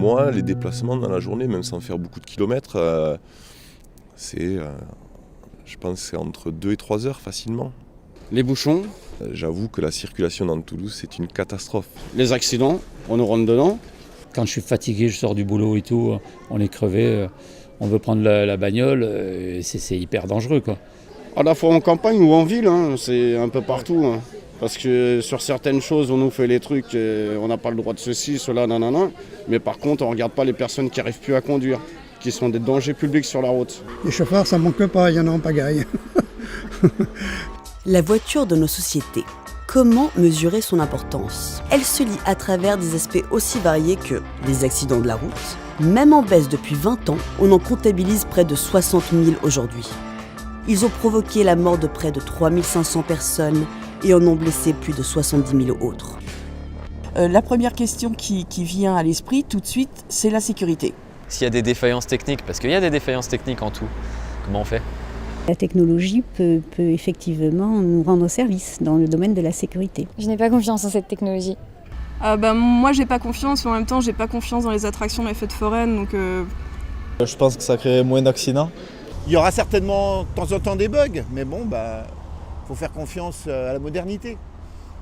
moi, les déplacements dans la journée, même sans faire beaucoup de kilomètres, je pense que c'est entre 2 et 3 heures facilement. Les bouchons, J'avoue que la circulation dans Toulouse, c'est une catastrophe. les accidents, on nous rentre dedans. Quand je suis fatigué, je sors du boulot et tout, on est crevé, on veut prendre la bagnole, c'est hyper dangereux, quoi. À la fois en campagne ou en ville, hein, c'est un peu partout. Hein. Parce que sur certaines choses, on nous fait les trucs, on n'a pas le droit de ceci, cela, nanana. Mais par contre, on ne regarde pas les personnes qui n'arrivent plus à conduire, qui sont des dangers publics sur la route. Les chauffeurs, ça manque pas, il y en a en pagaille. La voiture de nos sociétés. Comment mesurer son importance ? Elle se lie à travers des aspects aussi variés que les accidents de la route. Même en baisse depuis 20 ans, on en comptabilise près de 60 000 aujourd'hui. Ils ont provoqué la mort de près de 3 500 personnes et en ont blessé plus de 70 000 autres. La première question qui vient à l'esprit tout de suite, c'est la sécurité. S'il y a des défaillances techniques, parce qu'il y a des défaillances techniques en tout, comment on fait ? La technologie peut effectivement nous rendre service dans le domaine de la sécurité. Je n'ai pas confiance en cette technologie. Moi j'ai pas confiance, mais en même temps j'ai pas confiance dans les attractions de la fête foraine. Donc Je pense que ça créerait moins d'accidents. Il y aura certainement de temps en temps des bugs, mais bon, faut faire confiance à la modernité.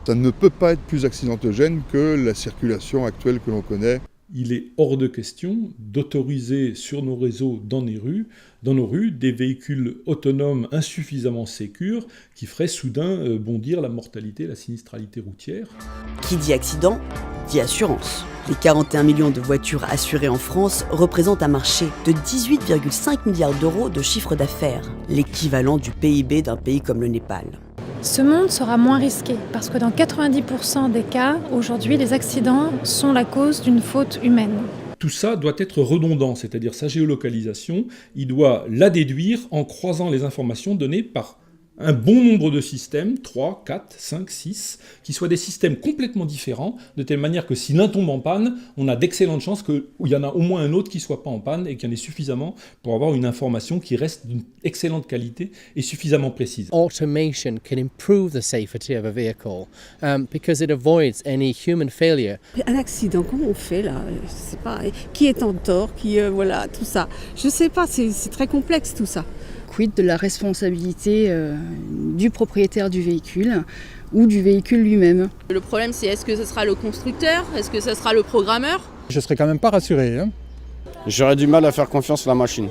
Ça ne peut pas être plus accidentogène que la circulation actuelle que l'on connaît. Il est hors de question d'autoriser sur nos réseaux, dans nos rues, des véhicules autonomes insuffisamment sécures qui feraient soudain bondir la mortalité, la sinistralité routière. Qui dit accident, dit assurance. Les 41 millions de voitures assurées en France représentent un marché de 18,5 milliards d'euros de chiffre d'affaires, l'équivalent du PIB d'un pays comme le Népal. Ce monde sera moins risqué parce que dans 90% des cas, aujourd'hui, les accidents sont la cause d'une faute humaine. Tout ça doit être redondant, c'est-à-dire sa géolocalisation, il doit la déduire en croisant les informations données par un bon nombre de systèmes, 3, 4, 5, 6, qui soient des systèmes complètement différents, de telle manière que si l'un tombe en panne, on a d'excellentes chances qu'il y en a au moins un autre qui ne soit pas en panne et qu'il y en ait suffisamment pour avoir une information qui reste d'une excellente qualité et suffisamment précise. Automation can improve the safety of a vehicle because it avoids any human failure. Un accident, comment on fait là ? Je sais pas. Qui est en tort ? Voilà, tout ça. Je sais pas, c'est très complexe tout ça. Quid de la responsabilité du propriétaire du véhicule ou du véhicule lui-même. le problème c'est est-ce que ce sera le constructeur ? Est-ce que ce sera le programmeur ? Je serais quand même pas rassuré. J'aurais du mal à faire confiance à la machine.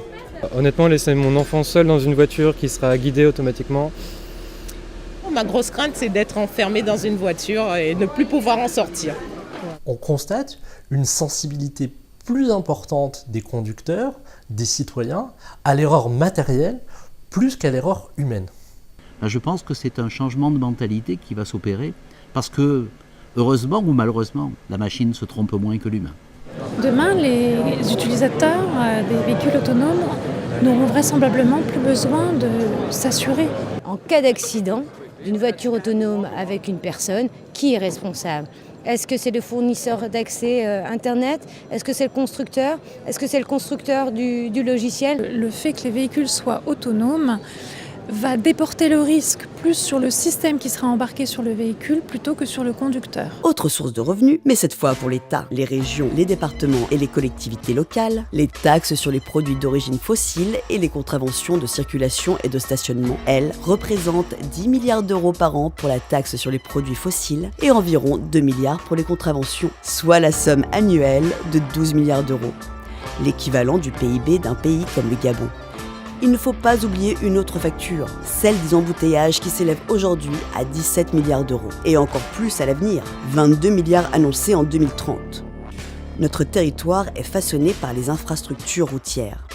Honnêtement, laisser mon enfant seul dans une voiture qui sera guidée automatiquement. Ma grosse crainte, c'est d'être enfermé dans une voiture et ne plus pouvoir en sortir. On constate une sensibilité plus importante des conducteurs, des citoyens, à l'erreur matérielle plus qu'à l'erreur humaine. Je pense que c'est un changement de mentalité qui va s'opérer parce que, heureusement ou malheureusement, la machine se trompe moins que l'humain. Demain, les utilisateurs des véhicules autonomes n'auront vraisemblablement plus besoin de s'assurer. En cas d'accident d'une voiture autonome avec une personne, qui est responsable ? Est-ce que c'est le fournisseur d'accès Internet ? Est-ce que c'est le constructeur ? Est-ce que c'est le constructeur du logiciel ? Le fait que les véhicules soient autonomes va déporter le risque plus sur le système qui sera embarqué sur le véhicule plutôt que sur le conducteur. Autre source de revenus, mais cette fois pour l'État, les régions, les départements et les collectivités locales, les taxes sur les produits d'origine fossile et les contraventions de circulation et de stationnement, elles, représentent 10 milliards d'euros par an pour la taxe sur les produits fossiles et environ 2 milliards pour les contraventions, soit la somme annuelle de 12 milliards d'euros, l'équivalent du PIB d'un pays comme le Gabon. Il ne faut pas oublier une autre facture, celle des embouteillages qui s'élève aujourd'hui à 17 milliards d'euros, et encore plus à l'avenir, 22 milliards annoncés en 2030. Notre territoire est façonné par les infrastructures routières.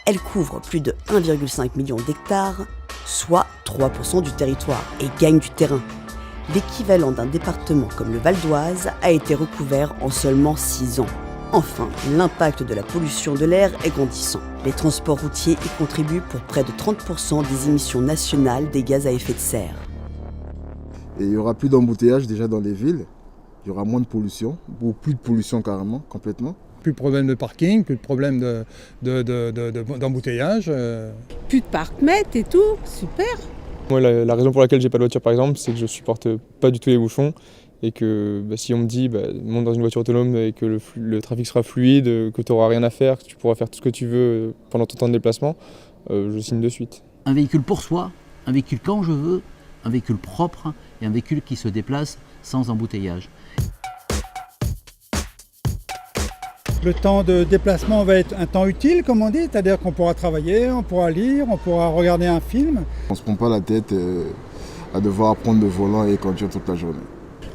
Elles couvrent plus de 1,5 million d'hectares, soit 3% du territoire, et gagnent du terrain. L'équivalent d'un département comme le Val d'Oise a été recouvert en seulement 6 ans. Enfin, l'impact de la pollution de l'air est grandissant. Les transports routiers y contribuent pour près de 30% des émissions nationales des gaz à effet de serre. Et il n'y aura plus d'embouteillage déjà dans les villes, il y aura moins de pollution, ou plus de pollution carrément, complètement. Plus de problème de parking, plus de problème d'embouteillage. Plus de parcs-mètres et tout, super. Moi, la raison pour laquelle j'ai pas de voiture, par exemple, c'est que je supporte pas du tout les bouchons Et que si on me dit monte dans une voiture autonome et que le trafic sera fluide, que tu n'auras rien à faire, que tu pourras faire tout ce que tu veux pendant ton temps de déplacement, je signe de suite. Un véhicule pour soi, un véhicule quand je veux, un véhicule propre et un véhicule qui se déplace sans embouteillage. Le temps de déplacement va être un temps utile, comme on dit, c'est-à-dire qu'on pourra travailler, on pourra lire, on pourra regarder un film. On ne se prend pas la tête à devoir prendre le volant et conduire toute la journée.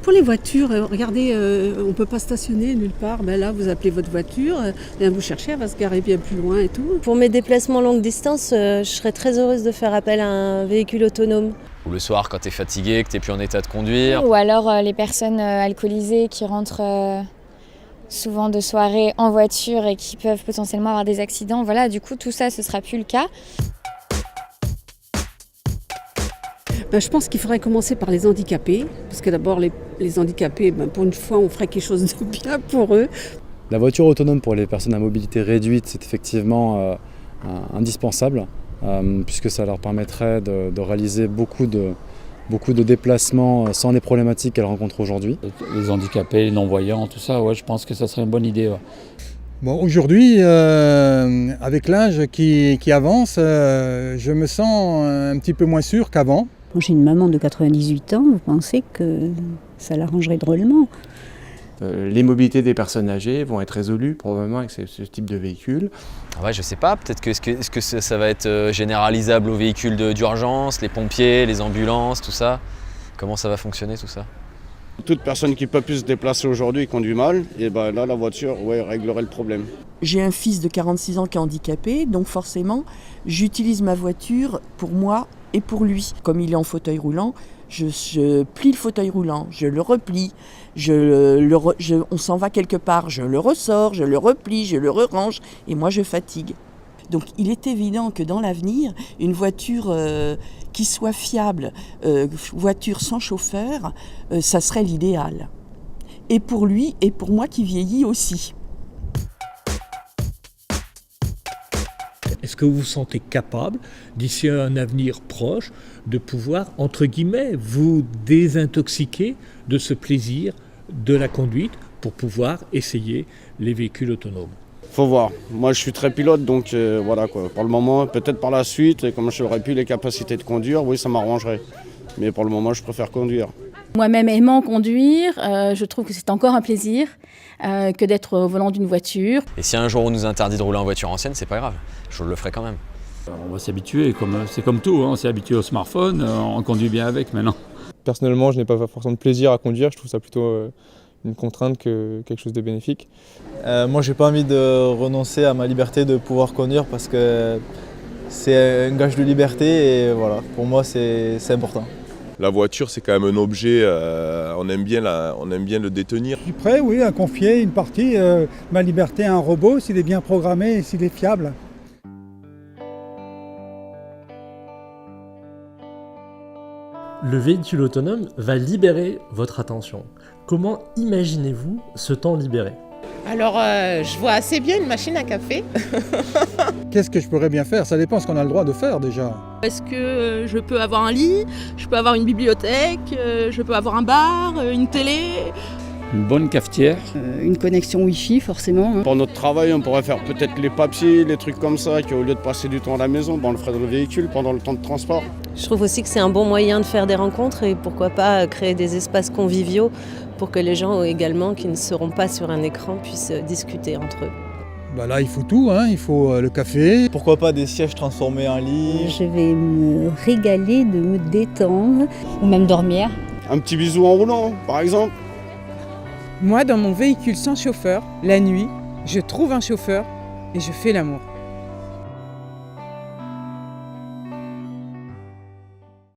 Pour les voitures, regardez, on ne peut pas stationner nulle part. Là, vous appelez votre voiture, et vous cherchez, elle va se garer bien plus loin et tout. Pour mes déplacements longue distance, je serais très heureuse de faire appel à un véhicule autonome. Ou le soir quand tu es fatigué, que tu n'es plus en état de conduire. Ou alors les personnes alcoolisées qui rentrent souvent de soirée en voiture et qui peuvent potentiellement avoir des accidents. Voilà, du coup, tout ça, ce ne sera plus le cas. Je pense qu'il faudrait commencer par les handicapés, parce que d'abord les handicapés, pour une fois, on ferait quelque chose de bien pour eux. La voiture autonome pour les personnes à mobilité réduite, c'est effectivement indispensable, puisque ça leur permettrait de réaliser beaucoup de déplacements sans les problématiques qu'elles rencontrent aujourd'hui. Les handicapés, les non-voyants, tout ça, ouais, je pense que ça serait une bonne idée. Ouais. Bon, aujourd'hui, avec l'âge qui avance, je me sens un petit peu moins sûr qu'avant. J'ai une maman de 98 ans, vous pensez que ça l'arrangerait drôlement? Les mobilités des personnes âgées vont être résolues probablement avec ce type de véhicule. Ouais, je sais pas, peut-être que est-ce que ça va être généralisable aux véhicules d'urgence, les pompiers, les ambulances, tout ça? Comment ça va fonctionner tout ça? Toute personne qui ne peut plus se déplacer aujourd'hui conduit mal, et là la voiture réglerait le problème. J'ai un fils de 46 ans qui est handicapé, donc forcément j'utilise ma voiture pour moi et pour lui. Comme il est en fauteuil roulant, je plie le fauteuil roulant, je le replie, on s'en va quelque part, je le ressors, je le replie, je le range et moi je fatigue. Donc il est évident que dans l'avenir, une voiture qui soit fiable, voiture sans chauffeur, ça serait l'idéal. Et pour lui et pour moi qui vieillis aussi. Est-ce que vous vous sentez capable, d'ici à un avenir proche, de pouvoir, entre guillemets, vous désintoxiquer de ce plaisir de la conduite pour pouvoir essayer les véhicules autonomes? Faut voir. Moi, je suis très pilote, donc voilà quoi. Pour le moment, peut-être par la suite, comme j'aurais plus les capacités de conduire, oui, ça m'arrangerait. Mais pour le moment, je préfère conduire. Moi-même aimant conduire, je trouve que c'est encore un plaisir que d'être au volant d'une voiture. Et si un jour on nous interdit de rouler en voiture ancienne, c'est pas grave, je le ferai quand même. On va s'habituer, c'est comme tout, on s'est habitué au smartphone, on conduit bien avec maintenant. Personnellement, je n'ai pas forcément de plaisir à conduire, je trouve ça plutôt une contrainte que quelque chose de bénéfique. Moi, j'ai pas envie de renoncer à ma liberté de pouvoir conduire parce que c'est un gage de liberté et voilà, pour moi c'est important. La voiture, c'est quand même un objet, on aime bien le détenir. Je suis prêt, oui, à confier une partie de ma liberté à un robot s'il est bien programmé et s'il est fiable. Le véhicule autonome va libérer votre attention. Comment imaginez-vous ce temps libéré? Alors, je vois assez bien une machine à café. Qu'est-ce que je pourrais bien faire? Ça dépend ce qu'on a le droit de faire déjà. Est-ce que je peux avoir un lit? Je peux avoir une bibliothèque? Je peux avoir un bar? Une télé? Une bonne cafetière. Une connexion Wi-Fi, forcément. Pour notre travail, on pourrait faire peut-être les papiers, les trucs comme ça, qu'au lieu de passer du temps à la maison, on le ferait dans le véhicule pendant le temps de transport. Je trouve aussi que c'est un bon moyen de faire des rencontres et pourquoi pas créer des espaces conviviaux pour que les gens également qui ne seront pas sur un écran puissent discuter entre eux. Là, il faut tout, il faut le café. Pourquoi pas des sièges transformés en lit? Je vais me régaler de me détendre ou même dormir. Un petit bisou en roulant, par exemple. Moi, dans mon véhicule sans chauffeur, la nuit, je trouve un chauffeur et je fais l'amour.